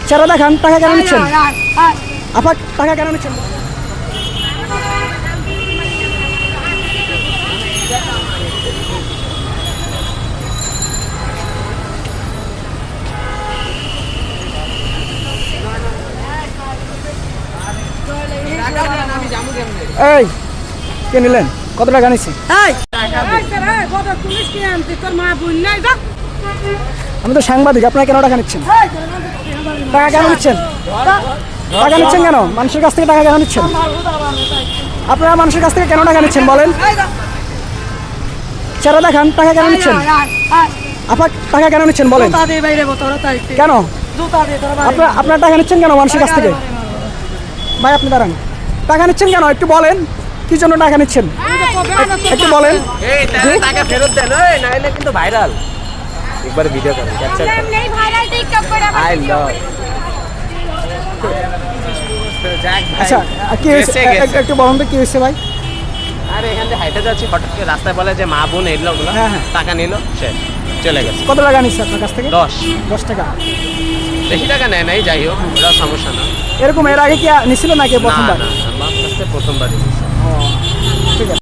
চেহারা দেখান, টাকা কেন নিচ্ছেন? আপা টাকা কেন নিচ্ছেন? এই কে নিলেন? কত টাকা নিচ্ছেন? আমি তো সাংবাদিক, আপনারা কেন টাকা নিচ্ছেন? টাকা কেন নিচ্ছেন? টাকা নিচ্ছেন কেন? মানুষের কাছ থেকে টাকা কেন নিচ্ছেন? আপনারা মানুষের কাছ থেকে কেন টাকা নিচ্ছেন বলেন? চেহারা দেখান, টাকা কেন নিচ্ছেন? আপা টাকা কেন নিচ্ছেন বলেন? কেন আপনারা টাকা নিচ্ছেন কেন মানুষের কাছ থেকে? ভাই আপনি দাঁড়ান, টাকা নিচ্ছেন কেন একটু বলেন, কি জন্য টাকা নিচ্ছেন একটু বলেন। টাকা ফেরত দেন, নাহলে কিন্তু ভাইরাল। একবার ভিডিও করেন, ক্যাপচার করেন। নেই ভাইরাল টিকটক করে আই লাভ। আচ্ছা কি হয়েছে একটু বলুন তো, কি হয়েছে ভাই? আরে এখান থেকে হাইটে যাচ্ছি, হঠাৎ করে রাস্তায় বলে যে মা বোন এলো ওগুলো, টাকা নিল, সে চলে গেছে। কত টাকা নিচ্ছে আপনার কাছ থেকে? 10 টাকা। বেশি টাকা নেয় নাই, যাই হোক ওটা সমস্যা না। এরকম এর আগে কি নিছিল নাকি প্রথমবার? আমার কাছ থেকে প্রথমবারই। ঠিক আছে।